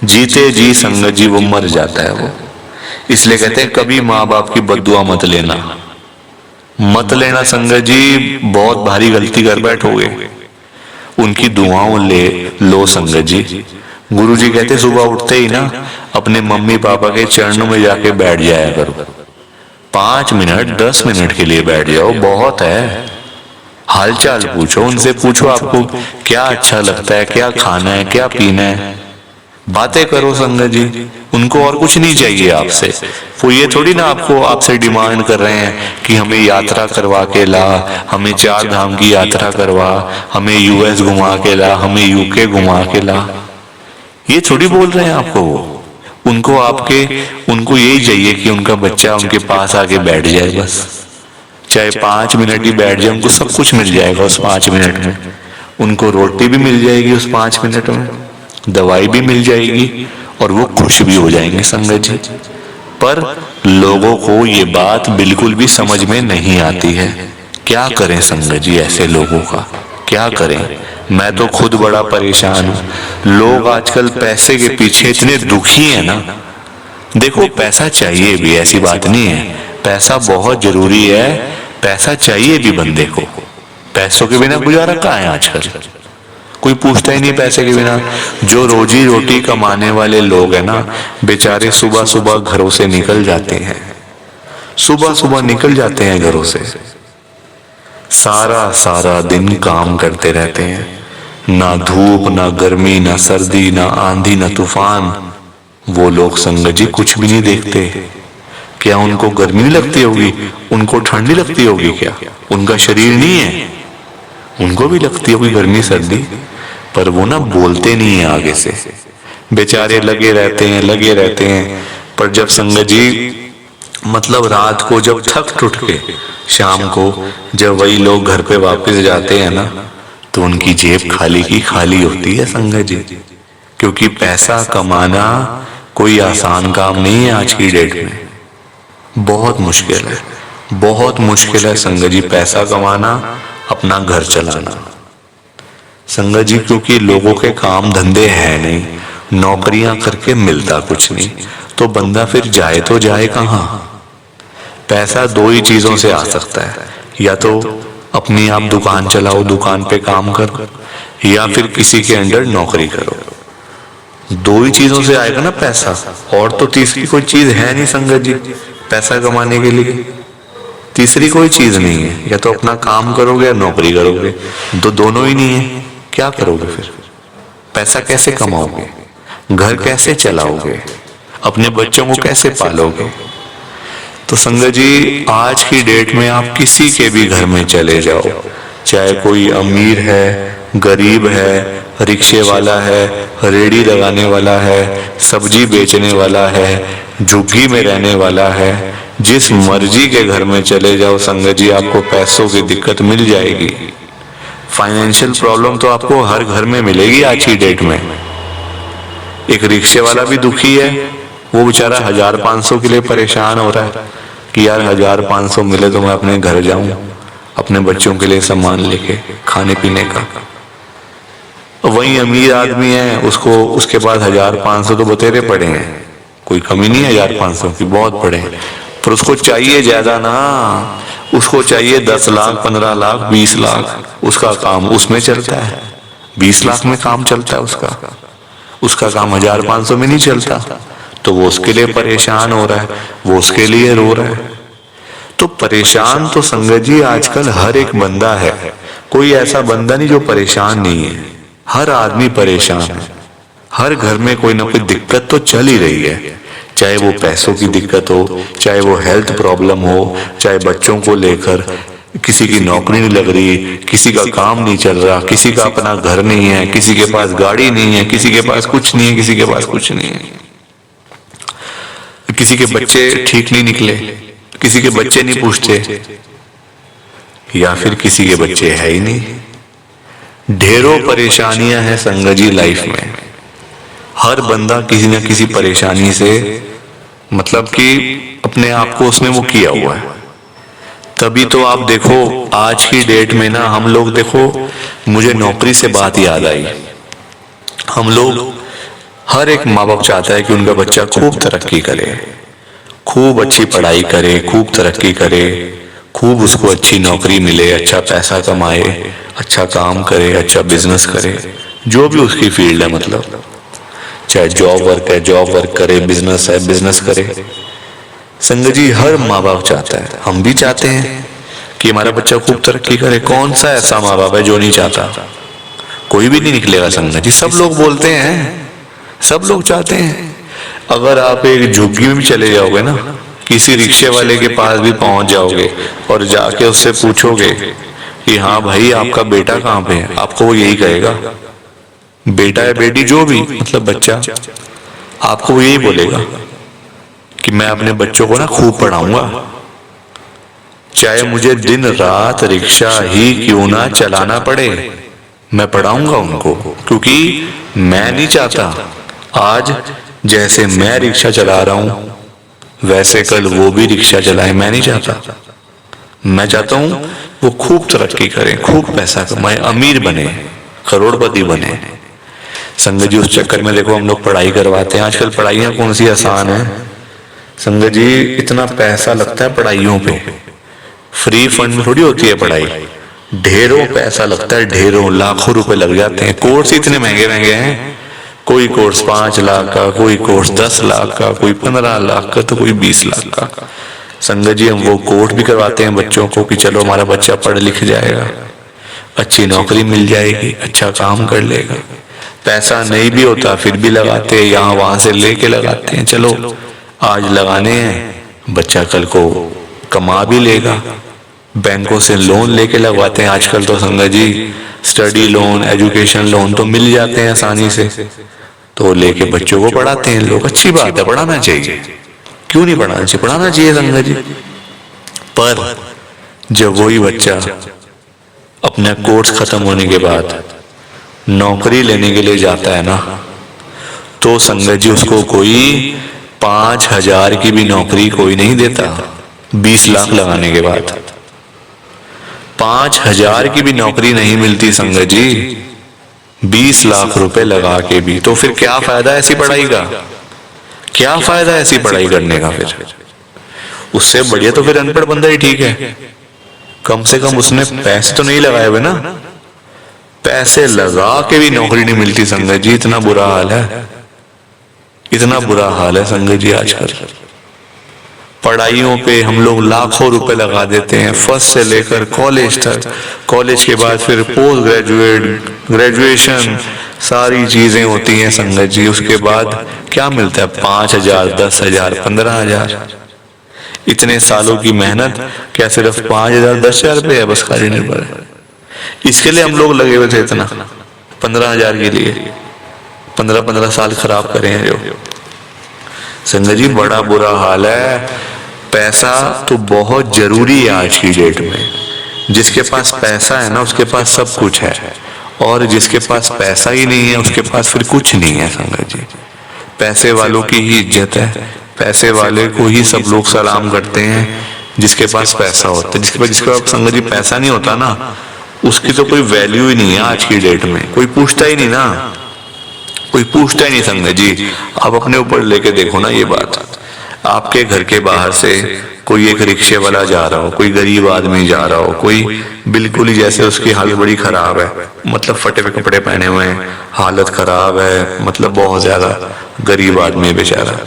जीते जी संगत जी वो मर जाता है वो। इसलिए कहते हैं कभी माँ बाप की बद्दुआ मत लेना, मत लेना संगत जी, बहुत भारी गलती कर बैठोगे। उनकी दुआओं ले लो संगत जी। गुरु जी कहते सुबह उठते ही ना अपने मम्मी पापा के चरणों में जाके बैठ जाया करो। 5 मिनट 10 मिनट के लिए बैठ जाओ, बहुत है। हालचाल पूछो उनसे, पूछो आपको क्या अच्छा लगता है, क्या खाना है, क्या पीना है, बातें करो संगत जी, उनको और कुछ नहीं चाहिए आपसे। वो ये थोड़ी ना आपको आपसे डिमांड कर रहे हैं कि हमें यात्रा करवा के ला, हमें 4 धाम की यात्रा करवा, हमें यूएस घुमा के ला, हमें यूके घुमा के ला। ये थोड़ी बोल रहे हैं आपको वो। उनको यही चाहिए कि उनका बच्चा उनके पास आके बैठ जाए बस। चाहे 5 मिनट ही बैठ जाए, उनको सब कुछ मिल जाएगा उस 5 मिनट में। उनको रोटी भी मिल जाएगी उस 5 मिनट में, दवाई भी मिल जाएगी और वो खुश भी हो जाएंगे संगत जी। पर लोगों को ये बात बिल्कुल भी समझ में नहीं आती है। क्या करें संगत जी, ऐसे लोगों का क्या करें। मैं तो खुद बड़ा परेशान हूं। लोग आजकल पैसे के पीछे इतने दुखी हैं ना। देखो पैसा चाहिए भी, ऐसी बात नहीं है, पैसा बहुत जरूरी है, पैसा चाहिए भी बंदे को। पैसों के बिना गुजारा कहाँ है आजकल, कोई पूछता ही नहीं पैसे के बिना। जो रोजी रोटी कमाने वाले लोग हैं ना, बेचारे सुबह सुबह घरों से निकल जाते हैं, सुबह सुबह निकल जाते हैं घरों से, सारा सारा दिन काम करते रहते हैं। ना धूप, ना गर्मी, ना सर्दी, ना आंधी, ना तूफान। वो लोग संगत जी कुछ भी नहीं देखते। क्या उनको गर्मी नहीं लगती होगी, उनको ठंडी लगती होगी क्या? उनका शरीर नहीं है, उनको भी लगती होगी गर्मी सर्दी, पर वो ना बोलते नहीं है आगे से। बेचारे लगे रहते हैं। पर जब संगत जी मतलब रात को जब थक टूट के शाम को जब वही लोग घर पे वापस जाते हैं ना, तो उनकी जेब खाली की खाली होती है संगत जी। क्योंकि पैसा कमाना कोई आसान काम नहीं है आज की डेट में। बहुत मुश्किल है, बहुत मुश्किल है संगत जी पैसा कमाना, अपना घर चलाना संगत जी। क्योंकि लोगों के काम धंधे हैं नहीं, नौकरियां करके मिलता कुछ नहीं, तो बंदा फिर जाए तो जाए कहाँ। पैसा 2 ही चीजों से आ सकता है, या तो अपनी आप दुकान चलाओ, दुकान पे काम करो, या फिर किसी के अंडर नौकरी करो। 2 ही चीजों से आएगा ना पैसा, और तो तीसरी कोई चीज है नहीं संगत जी पैसा कमाने के लिए। तीसरी कोई चीज नहीं है, या तो अपना काम करोगे या नौकरी करोगे, तो दोनों ही नहीं है। क्या करोगे फिर? पैसा कैसे कमाओगे, घर कैसे चलाओगे, अपने बच्चों को कैसे पालोगे? तो संगत जी आज की डेट में आप किसी के भी घर में चले जाओ, चाहे कोई अमीर है, गरीब है, रिक्शे वाला है, रेड़ी लगाने वाला है, सब्जी बेचने वाला है, झुग्गी में रहने वाला है, जिस मर्जी के घर में चले जाओ संगत जी आपको पैसों की दिक्कत मिल जाएगी। फाइनेंशियल प्रॉब्लम तो आपको हर घर में मिलेगी आज की डेट में। एक रिक्शे वाला भी दुखी है, वो बेचारा 1500 के लिए परेशान हो रहा है कि यार 1500 मिले तो मैं अपने घर जाऊं, अपने बच्चों के लिए सामान लेके खाने पीने का। वही अमीर आदमी है, उसको उसके पास 1500 तो बतेरे पड़े हैं, कोई कमी नहीं है 1500 की, बहुत पड़े हैं, पर उसको चाहिए ज्यादा ना। उसको चाहिए 10 लाख, 15 लाख, 20 लाख। उसका काम उसमें चलता है, 20 लाख में काम चलता है उसका काम 1500 में नहीं चलता। तो वो उसके लिए परेशान हो रहा है, वो उसके लिए रो रहा है। तो परेशान तो संगत जी आजकल हर एक बंदा है, कोई ऐसा बंदा नहीं जो परेशान नहीं है। हर आदमी परेशान है, हर घर में कोई ना कोई दिक्कत तो चल ही रही है, चाहे वो पैसों की दिक्कत हो, चाहे वो हेल्थ प्रॉब्लम हो, चाहे बच्चों को लेकर किसी की नौकरी नहीं लग रही, किसी का काम नहीं चल रहा, किसी का अपना घर नहीं है, किसी के पास गाड़ी नहीं है, किसी के पास कुछ नहीं है, किसी के पास कुछ नहीं है, किसी के बच्चे ठीक नहीं निकले, किसी के बच्चे नहीं पूछते, या फिर किसी के बच्चे है ही नहीं। ढेरों परेशानियां हैं संगत जी लाइफ में। हर बंदा किसी न किसी परेशानी से मतलब कि अपने आप को उसने वो किया हुआ है। तभी तो आप देखो आज की डेट में ना हम लोग देखो, मुझे नौकरी से बात याद आई। हम लोग हर एक माँ बाप चाहता है कि उनका बच्चा खूब तरक्की करे, खूब अच्छी पढ़ाई करे, खूब तरक्की करे, खूब उसको अच्छी नौकरी मिले, अच्छा पैसा कमाए, अच्छा काम करे, अच्छा बिजनेस करे, जो भी उसकी फील्ड है, मतलब चाहे जॉब वर्क है जॉब वर्क करे, बिजनेस है बिजनेस करे। संगत जी हर माँ बाप चाहता है, हम भी चाहते हैं कि हमारा बच्चा खूब तरक्की करे। कौन सा ऐसा माँ बाप है जो नहीं चाहता? कोई भी नहीं निकलेगा संगत जी, सब लोग बोलते हैं, सब लोग चाहते हैं। अगर आप एक झुग्गी में भी चले जाओगे ना, किसी रिक्शे वाले के पास भी पहुंच जाओगे और जाके उससे पूछोगे कि हाँ भाई आपका बेटा कहाँ पे है, आपको वो यही कहेगा, बेटा या बेटी जो भी मतलब बच्चा, आपको वो यही बोलेगा कि मैं अपने बच्चों को ना खूब पढ़ाऊंगा, चाहे मुझे दिन रात रिक्शा ही क्यों ना चलाना पड़े, मैं पढ़ाऊंगा उनको, क्योंकि मैं नहीं चाहता आज जैसे मैं रिक्शा चला रहा हूं वैसे कल वो भी रिक्शा चलाए। मैं नहीं चाहता, मैं चाहता हूं वो खूब तरक्की करें, खूब पैसा कमाए, अमीर बने, करोड़पति बने। संगत जी उस चक्कर में देखो हम लोग पढ़ाई करवाते हैं। आजकल पढ़ाइयाँ कौन सी आसान है संगत जी, इतना पैसा लगता है पढ़ाइयों पे, फ्री फंड में थोड़ी होती है पढ़ाई, ढेरों पैसा लगता है, ढेरों लाखों रुपए लग जाते हैं। कोर्स इतने महंगे महंगे हैं, कोई कोर्स 5 लाख का, कोई कोर्स 10 लाख का, कोई 15 लाख का, तो कोई 20 लाख का। संगत जी हम वो कोर्स भी करवाते हैं बच्चों को कि चलो हमारा बच्चा पढ़ लिख जाएगा, अच्छी नौकरी मिल जाएगी, अच्छा काम कर लेगा। पैसा नहीं भी होता फिर भी लगाते हैं, यहाँ वहां से लेके लगाते हैं। चलो आज लगाने हैं, बच्चा कल को कमा भी लेगा। बैंकों से लोन लेके लगवाते हैं आजकल तो संगत जी, स्टडी लोन, एजुकेशन लोन तो मिल जाते हैं आसानी से, तो लेके बच्चों को पढ़ाते हैं लोग। अच्छी बात है, पढ़ाना चाहिए, क्यों नहीं पढ़ाना चाहिए, पढ़ाना चाहिए संगत जी। पर जब वही बच्चा अपना कोर्स खत्म होने के बाद नौकरी लेने के लिए जाता है ना, तो संगत जी उसको कोई 5,000 की भी नौकरी कोई नहीं देता। 20 लाख लगाने के बाद 5,000 की भी नौकरी नहीं मिलती संगत जी, 20 लाख रुपए लगा के भी। तो फिर क्या फायदा ऐसी पढ़ाई का, क्या फायदा ऐसी पढ़ाई करने का? फिर उससे बढ़िया तो फिर अनपढ़ बंदा ही ठीक है, कम से कम उसने पैसे तो नहीं लगाए हुए ना। पैसे लगा के भी नौकरी नहीं मिलती संगत जी, इतना बुरा हाल है, इतना बुरा हाल है संगत जी। आजकल पढ़ाइयों पे हम लोग लाखों रुपए लगा देते हैं, फर्स्ट से लेकर कॉलेज तक, कॉलेज के बाद फिर पोस्ट ग्रेजुएट, ग्रेजुएशन, सारी चीजें होती हैं संगत जी। उसके बाद क्या मिलता है? 5,000, 10,000, 15,000। इतने सालों की मेहनत क्या सिर्फ 5,000, 10,000 रुपये है बस खाली निर्भर है? इसके लिए हम लोग लगे हुए थे इतना, 15,000 के लिए 15-15 साल खराब करे हैं जो। संगत जी बड़ा बुरा हाल है। पैसा तो बहुत जरूरी है आज की डेट में। जिसके पास पैसा है ना उसके पास सब कुछ है, और जिसके पास पैसा ही नहीं है उसके पास फिर कुछ नहीं है संगत जी। पैसे वालों की ही इज्जत है, पैसे वाले को ही सब लोग सलाम करते हैं जिसके पास पैसा होता है। जिसके पास संगत जी पैसा नहीं होता ना, उसकी तो कोई वैल्यू ही नहीं है आज की डेट में, कोई पूछता ही नहीं ना, कोई पूछता ही नहीं संगत जी। आप अपने ऊपर लेके देखो ना ये बात, आपके घर के बाहर से कोई एक रिक्शे वाला जा रहा हो, कोई गरीब आदमी जा रहा हो, कोई बिल्कुल ही जैसे उसकी हालत बड़ी खराब है, मतलब फटे हुए कपड़े पहने हुए हैं, हालत खराब है, मतलब बहुत ज्यादा गरीब आदमी बेचारा,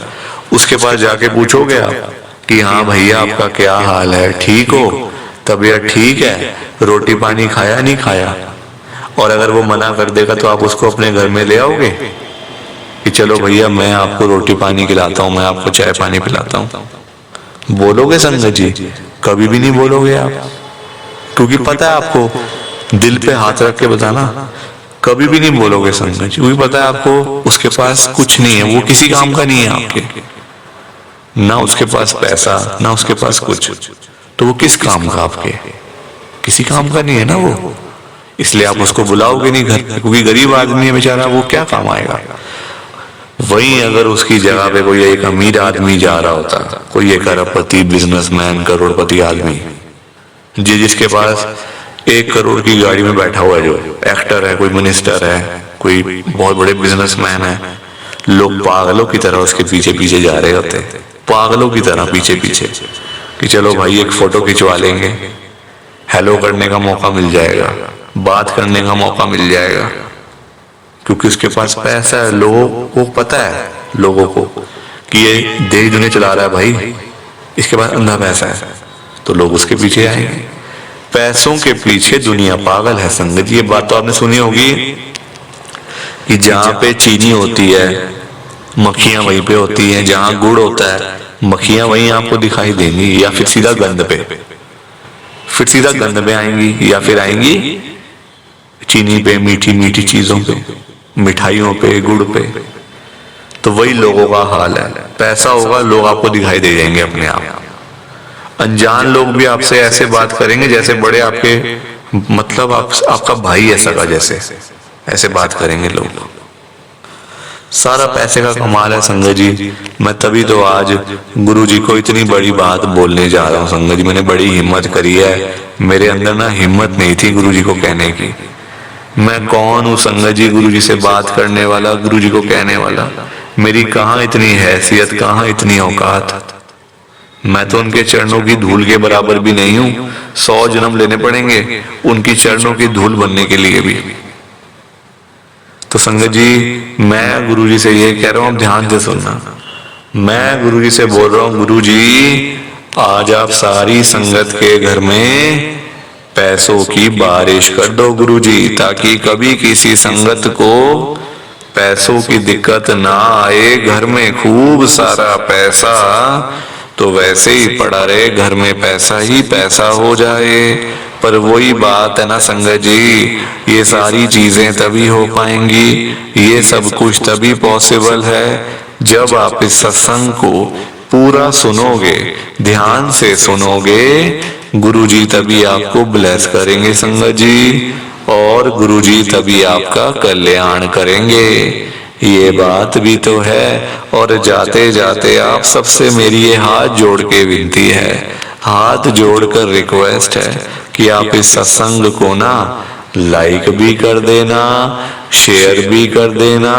उसके पास जाके पूछोगे आप कि हाँ भैया आपका क्या हाल है, ठीक हो, तबीयत ठीक है, रोटी पानी खाया नहीं खाया? और अगर वो मना कर देगा तो आप उसको अपने घर में ले आओगे कि चलो भैया मैं आपको रोटी पानी खिलाता हूँ, मैं आपको चाय पानी पिलाता हूँ? बोलोगे संगत जी? कभी भी नहीं बोलोगे आप, क्योंकि पता है आपको, दिल पे हाथ रख के बताना, कभी भी नहीं बोलोगे संगत जी, क्योंकि पता है आपको उसके पास कुछ नहीं है, वो किसी काम का नहीं है आपके, ना उसके पास पैसा ना उसके पास कुछ, तो वो किस काम का आपके? किसी काम का नहीं है ना वो, इसलिए आप उसको बुलाओगे नहीं घर पे, क्योंकि गरीब आदमी है बेचारा, वो क्या काम आएगा। वहीं अगर उसकी जगह पे कोई एक अमीर आदमी जा रहा होता, कोई एक अरबपति, बिजनेसमैन, करोड़पति आदमी, जिसके पास 1 करोड़ की गाड़ी में बैठा हुआ है, जो एक्टर है, कोई मिनिस्टर है, कोई बहुत बड़े बिजनेसमैन है, लोग पागलों की तरह उसके पीछे पीछे जा रहे होते, पागलों की तरह पीछे पीछे कि चलो भाई एक फोटो खिंचवा लेंगे, हेलो करने का मौका मिल जाएगा, बात करने का मौका मिल जाएगा, क्योंकि उसके पास पैसा है। लोगों को पता है, लोगों को कि ये देश दुनिया चला रहा है भाई, इसके पास अंधा पैसा है, तो लोग उसके पीछे आएंगे। पैसों के पीछे दुनिया पागल है संगत। ये बात तो आपने सुनी होगी कि जहाँ पे चीनी होती है मक्खियां वहीं पे होती हैं जहां गुड़ होता है, मक्खियां वहीं आपको दिखाई देंगी, या फिर सीधा गंध पे, फिर सीधा गंध पे आएंगी, या फिर आएंगी चीनी पे, मीठी मीठी चीजों पे, मिठाइयों पे, गुड़ पे। तो वही लोगों का हाल है। पैसा होगा, लोग आपको दिखाई दे जाएंगे अपने आप। अनजान लोग भी आपसे ऐसे बात करेंगे जैसे बड़े आपके, मतलब आपका भाई है सगा, जैसे ऐसे बात करेंगे लोग। सारा पैसे का कमाल है संगत जी। मैं तभी तो आज गुरु जी को इतनी बड़ी बात बोलने जा रहा हूँ संगत जी। मैंने बड़ी हिम्मत करी है, मेरे अंदर ना हिम्मत नहीं थी गुरु जी को कहने की। मैं कौन हूँ संगत जी गुरु जी से बात करने वाला, गुरु जी को कहने वाला। मेरी कहाँ इतनी हैसियत, कहाँ इतनी औकात। मैं तो उनके चरणों की धूल के बराबर भी नहीं हूँ। 100 जन्म लेने पड़ेंगे उनकी चरणों की धूल बनने के लिए भी। तो संगत जी मैं गुरु जी से ये कह रहा हूँ, ध्यान से सुनना। मैं गुरु जी से बोल रहा हूँ, गुरु जी आज आप सारी संगत के घर में पैसों की बारिश कर दो गुरु जी, ताकि कभी किसी संगत को पैसों की दिक्कत ना आए। घर में खूब सारा पैसा तो वैसे ही पड़ा रहे, घर में पैसा ही पैसा हो जाए। पर वही बात है ना संगत जी, ये सारी चीजें तभी हो पाएंगी, ये सब कुछ तभी पॉसिबल है जब आप इस सत्संग को पूरा सुनोगे, ध्यान से सुनोगे। गुरुजी तभी आपको ब्लेस करेंगे संगत जी, और गुरुजी तभी आपका कल्याण करेंगे। ये बात भी तो है। और जाते जाते आप सबसे मेरी ये हाथ जोड़ के विनती है, हाथ जोड़कर रिक्वेस्ट है कि आप इस सत्संग को ना लाइक भी कर देना, शेयर भी कर देना।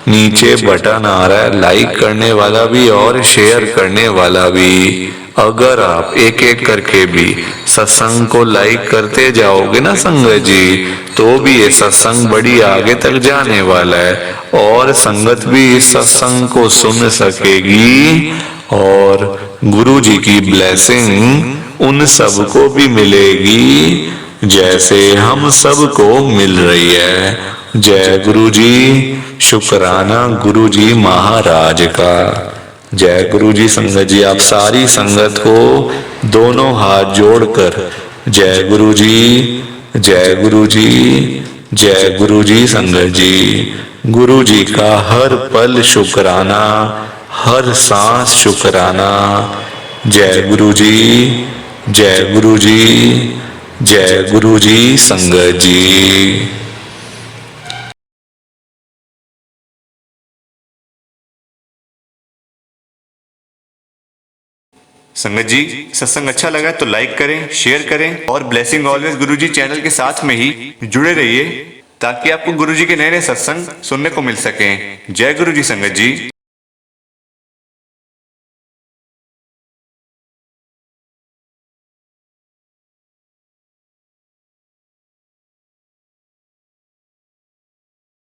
नीचे बटन आ रहा है लाइक करने वाला भी और शेयर करने वाला भी। अगर आप एक एक करके भी सत्संग को लाइक करते जाओगे ना संगत जी, तो भी ये सत्संग बड़ी आगे तक जाने वाला है, और संगत भी इस सत्संग को सुन सकेगी, और गुरु जी की ब्लेसिंग उन सबको भी मिलेगी जैसे हम सबको मिल रही है। जय गुरु जी। शुक्राना गुरु जी महाराज का। जय गुरु जी। संगत जी आप सारी संगत को दोनों हाथ जोड़कर जय गुरु जी, जय गुरु जी, जय गुरु जी। संगत जी गुरु जी का हर पल शुक्राना, हर सांस शुक्राना। जय गुरु जी, जय गुरु जी, जय गुरु जी। संगत जी संगत जी सत्संग अच्छा लगा तो लाइक करें, शेयर करें, और ब्लेसिंग ऑलवेज गुरुजी चैनल के साथ में ही जुड़े रहिए, ताकि आपको गुरुजी के नए नए सत्संग सुनने को मिल सकें। जय गुरुजी संगत जी।